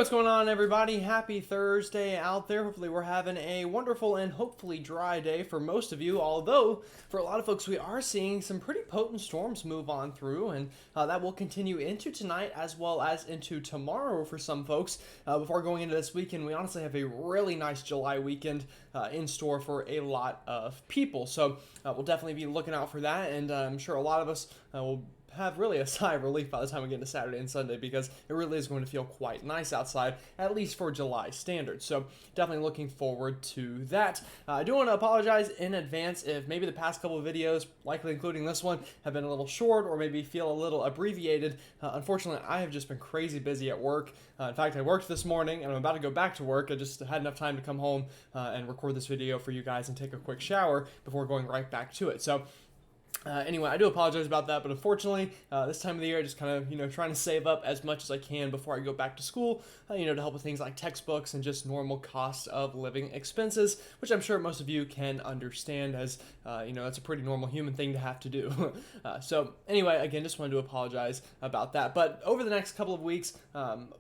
Hey, what's going on, everybody? Happy Thursday out there. Hopefully, we're having a wonderful and hopefully dry day for most of you. Although, for a lot of folks, we are seeing some pretty potent storms move on through, and that will continue into tonight as well as into tomorrow for some folks. Before going into this weekend, we honestly have a really nice July weekend in store for a lot of people. So, we'll definitely be looking out for that, and I'm sure a lot of us will have really a sigh of relief by the time we get into Saturday and Sunday because it really is going to feel quite nice outside, at least for July standards. So definitely looking forward to that. I do want to apologize in advance if maybe the past couple of videos, likely including this one, have been a little short or maybe feel a little abbreviated. Unfortunately, I have just been crazy busy at work. In fact, I worked this morning and I'm about to go back to work. I just had enough time to come home and record this video for you guys and take a quick shower before going right back to it. So anyway, I do apologize about that, but unfortunately, this time of the year, I just kind of, trying to save up as much as I can before I go back to school, to help with things like textbooks and just normal cost of living expenses, which I'm sure most of you can understand as, that's a pretty normal human thing to have to do. So anyway, again, just wanted to apologize about that. But over the next couple of weeks,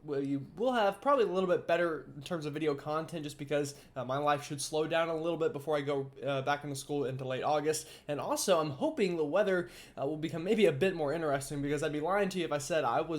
we'll have probably a little bit better in terms of video content just because my life should slow down a little bit before I go back into school into late August. And also, I'm hoping the weather will become maybe a bit more interesting because I'd be lying to you if I said I'm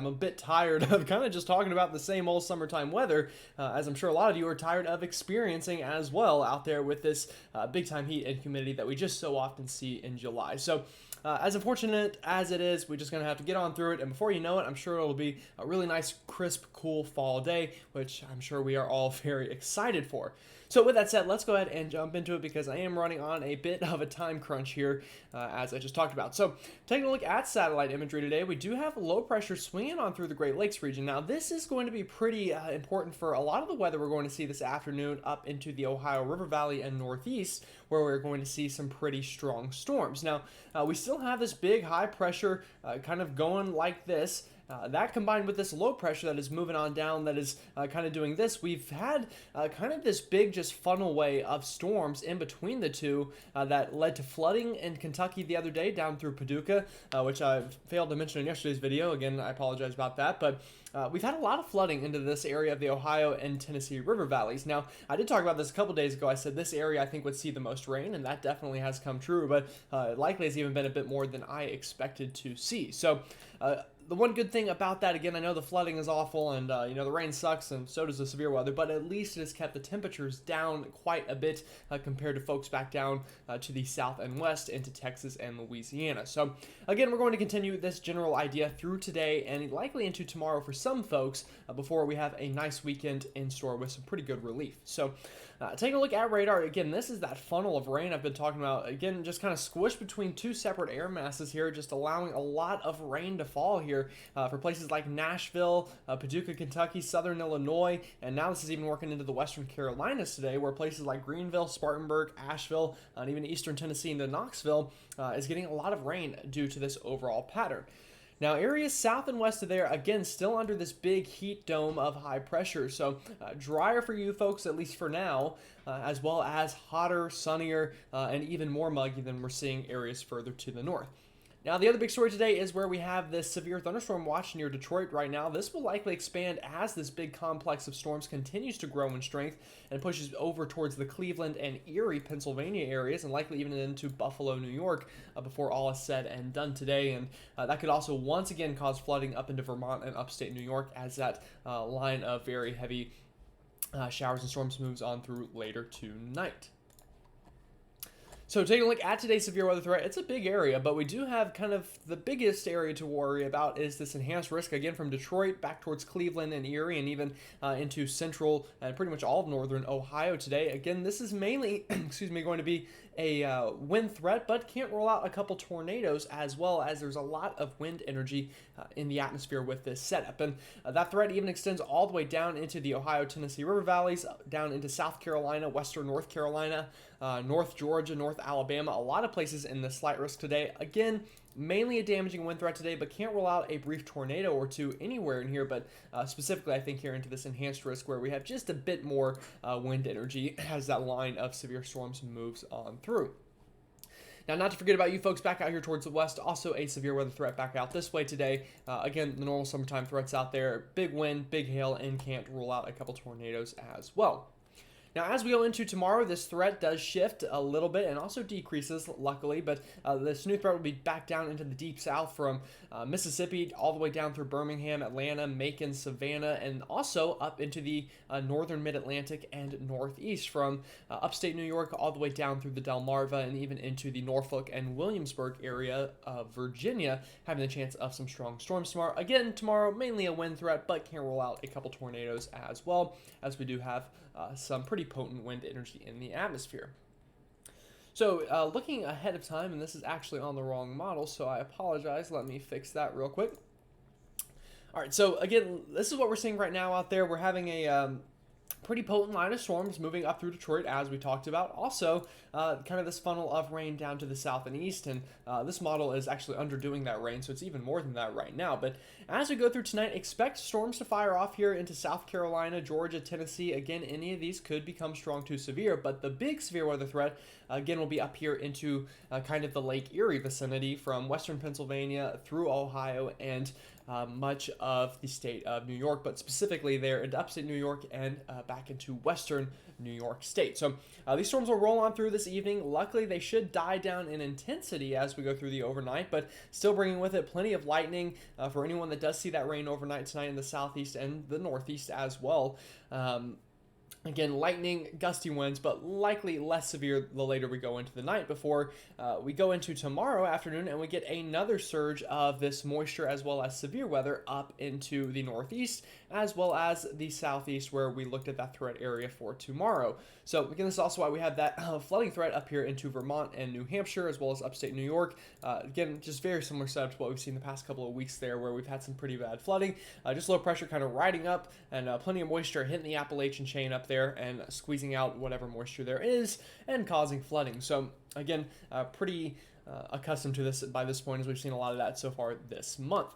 a bit tired of kind of just talking about the same old summertime weather, as I'm sure a lot of you are tired of experiencing as well out there with this big time heat and humidity that we just so often see in July. So as unfortunate as it is, we're just going to have to get on through it, and before you know it, I'm sure it'll be a really nice, crisp, cool fall day, which I'm sure we are all very excited for. So with that said, let's go ahead and jump into it because I am running on a bit of a time crunch here, as I just talked about. So taking a look at satellite imagery today, we do have low pressure swinging on through the Great Lakes region. Now this is going to be pretty important for a lot of the weather we're going to see this afternoon up into the Ohio River Valley and Northeast, where we're going to see some pretty strong storms. Now we still have this big high pressure kind of going like this. That combined with this low pressure that is moving on down, that is kind of doing this, we've had kind of this big just funnel way of storms in between the two that led to flooding in Kentucky the other day down through Paducah, which I failed to mention in yesterday's video. Again, I apologize about that, but we've had a lot of flooding into this area of the Ohio and Tennessee River valleys. Now, I did talk about this a couple days ago. I said this area I think would see the most rain, and that definitely has come true, but it likely has even been a bit more than I expected to see. So, the one good thing about that, again, I know the flooding is awful and, the rain sucks and so does the severe weather, but at least it has kept the temperatures down quite a bit compared to folks back down to the south and west into Texas and Louisiana. So, again, we're going to continue this general idea through today and likely into tomorrow for some folks before we have a nice weekend in store with some pretty good relief. So, taking a look at radar, again, this is that funnel of rain I've been talking about. Again, just kind of squished between two separate air masses here, just allowing a lot of rain to fall here for places like Nashville, Paducah, Kentucky, southern Illinois, and now this is even working into the western Carolinas today, where places like Greenville, Spartanburg, Asheville, and even eastern Tennessee into Knoxville is getting a lot of rain due to this overall pattern. Now, areas south and west of there, again, still under this big heat dome of high pressure. So, drier for you folks, at least for now, as well as hotter, sunnier, and even more muggy than we're seeing areas further to the north. Now, the other big story today is where we have this severe thunderstorm watch near Detroit right now. This will likely expand as this big complex of storms continues to grow in strength and pushes over towards the Cleveland and Erie, Pennsylvania areas, and likely even into Buffalo, New York, before all is said and done today. And that could also once again cause flooding up into Vermont and upstate New York as that line of very heavy showers and storms moves on through later tonight. So taking a look at today's severe weather threat, it's a big area, but we do have kind of the biggest area to worry about is this enhanced risk, again, from Detroit back towards Cleveland and Erie and even into central and pretty much all of northern Ohio today. Again, this is mainly, going to be a wind threat, but can't rule out a couple tornadoes as well, as there's a lot of wind energy in the atmosphere with this setup. And that threat even extends all the way down into the Ohio-Tennessee River valleys, down into South Carolina, western North Carolina, North Georgia, North Alabama, a lot of places in the slight risk today. Again, mainly a damaging wind threat today, but can't rule out a brief tornado or two anywhere in here, but specifically I think here into this enhanced risk where we have just a bit more wind energy as that line of severe storms moves on through. Now, not to forget about you folks back out here towards the west, also a severe weather threat back out this way today. Again, the normal summertime threats out there, big wind, big hail, and can't rule out a couple tornadoes as well. Now, as we go into tomorrow, this threat does shift a little bit and also decreases, luckily, but this new threat will be back down into the deep south from Mississippi all the way down through Birmingham, Atlanta, Macon, Savannah, and also up into the northern mid-Atlantic and northeast from upstate New York all the way down through the Delmarva and even into the Norfolk and Williamsburg area of Virginia, having the chance of some strong storms tomorrow. Again, tomorrow, mainly a wind threat, but can't rule out a couple tornadoes as well, as we do have some pretty potent wind energy in the atmosphere. So looking ahead of time, and this is actually on the wrong model, so I apologize. Let me fix that real quick. All right, so again, this is what we're seeing right now out there. We're having a pretty potent line of storms moving up through Detroit, as we talked about. Also, kind of this funnel of rain down to the south and east, and this model is actually underdoing that rain, so it's even more than that right now. But as we go through tonight, expect storms to fire off here into South Carolina, Georgia, Tennessee. Again, any of these could become strong to severe, but the big severe weather threat, again, will be up here into kind of the Lake Erie vicinity from western Pennsylvania through Ohio and much of the state of New York, but specifically there into upstate New York and back into western New York State. So these storms will roll on through this evening. Luckily, they should die down in intensity as we go through the overnight, but still bringing with it plenty of lightning for anyone that does see that rain overnight tonight in the southeast and the northeast as well. Again, lightning, gusty winds, but likely less severe the later we go into the night before we go into tomorrow afternoon and we get another surge of this moisture as well as severe weather up into the northeast as well as the southeast where we looked at that threat area for tomorrow. So again, this is also why we have that flooding threat up here into Vermont and New Hampshire as well as upstate New York. Again, just very similar setup to what we've seen the past couple of weeks there where we've had some pretty bad flooding. Just low pressure kind of riding up and plenty of moisture hitting the Appalachian chain up there and squeezing out whatever moisture there is and causing flooding. So again, pretty accustomed to this by this point as we've seen a lot of that so far this month.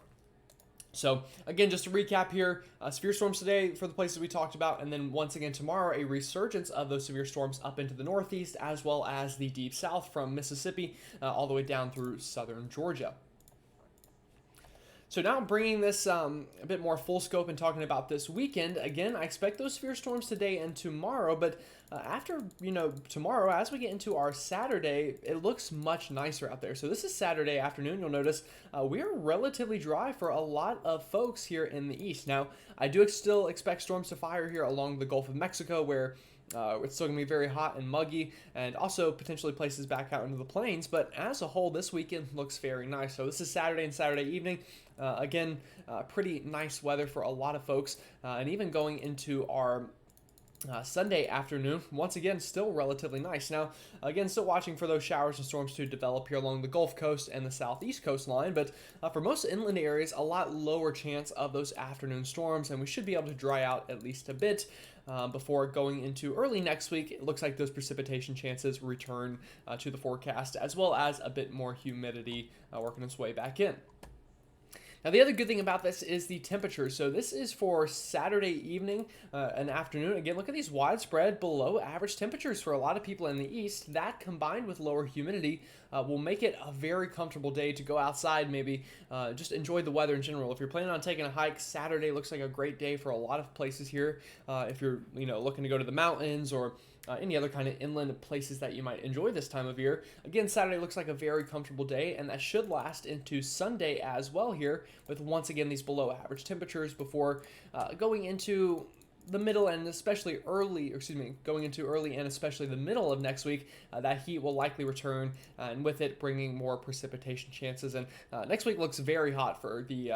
So again, just to recap here, severe storms today for the places we talked about, and then once again tomorrow, a resurgence of those severe storms up into the northeast as well as the deep south from Mississippi all the way down through southern Georgia. So now bringing this a bit more full scope and talking about this weekend, again, I expect those severe storms today and tomorrow, but after, tomorrow, as we get into our Saturday, it looks much nicer out there. So this is Saturday afternoon. You'll notice we are relatively dry for a lot of folks here in the east. Now, I do still expect storms to fire here along the Gulf of Mexico where it's still going to be very hot and muggy, and also potentially places back out into the plains. But as a whole, this weekend looks very nice. So this is Saturday and Saturday evening. Again, pretty nice weather for a lot of folks. And even going into our Sunday afternoon, once again, still relatively nice. Now, again, still watching for those showers and storms to develop here along the Gulf Coast and the southeast coastline, but for most inland areas, a lot lower chance of those afternoon storms, and we should be able to dry out at least a bit before going into early next week. It looks like those precipitation chances return to the forecast, as well as a bit more humidity working its way back in. Now, the other good thing about this is the temperature. So this is for Saturday evening and afternoon. Again, look at these widespread below average temperatures for a lot of people in the east. That combined with lower humidity will make it a very comfortable day to go outside, maybe just enjoy the weather in general. If you're planning on taking a hike, Saturday looks like a great day for a lot of places here. If you're looking to go to the mountains or any other kind of inland places that you might enjoy this time of year. Again, Saturday looks like a very comfortable day, and that should last into Sunday as well here, with once again these below average temperatures before going into the middle and especially early, going into early and especially the middle of next week. That heat will likely return, and with it bringing more precipitation chances. And next week looks very hot for the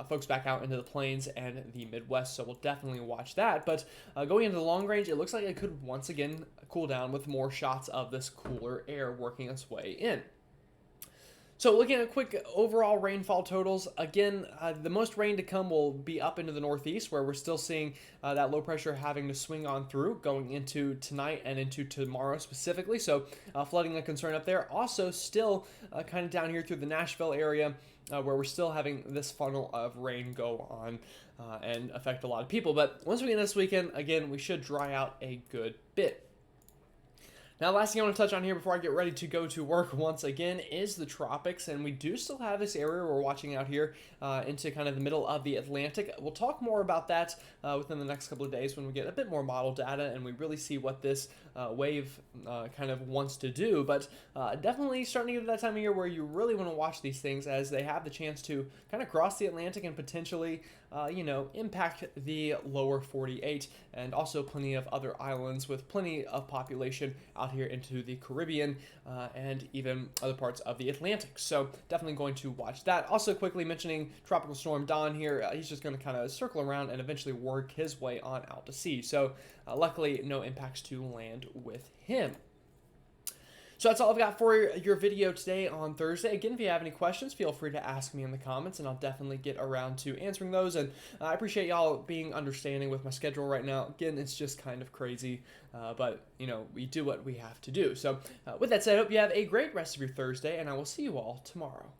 folks back out into the plains and the Midwest, so we'll definitely watch that. But going into the long range, it looks like it could once again cool down with more shots of this cooler air working its way in. So looking at quick overall rainfall totals, again, the most rain to come will be up into the northeast, where we're still seeing that low pressure having to swing on through going into tonight and into tomorrow specifically. So flooding a concern up there. Also still kind of down here through the Nashville area, where we're still having this funnel of rain go on and affect a lot of people. But once we get this weekend, again, we should dry out a good bit. Now, last thing I want to touch on here before I get ready to go to work once again is the tropics, and we do still have this area we're watching out here into kind of the middle of the Atlantic. We'll talk more about that within the next couple of days when we get a bit more model data and we really see what this wave kind of wants to do. But definitely starting to get to that time of year where you really want to watch these things as they have the chance to kind of cross the Atlantic and potentially, impact the lower 48, and also plenty of other islands with plenty of population out here into the Caribbean and even other parts of the Atlantic. So definitely going to watch that. Also quickly mentioning Tropical Storm Don here, he's just going to kind of circle around and eventually work his way on out to sea. So luckily no impacts to land with him. So that's all I've got for your video today on Thursday. Again, if you have any questions, feel free to ask me in the comments, and I'll definitely get around to answering those. And I appreciate y'all being understanding with my schedule right now. Again, it's just kind of crazy, but, we do what we have to do. So with that said, I hope you have a great rest of your Thursday, and I will see you all tomorrow.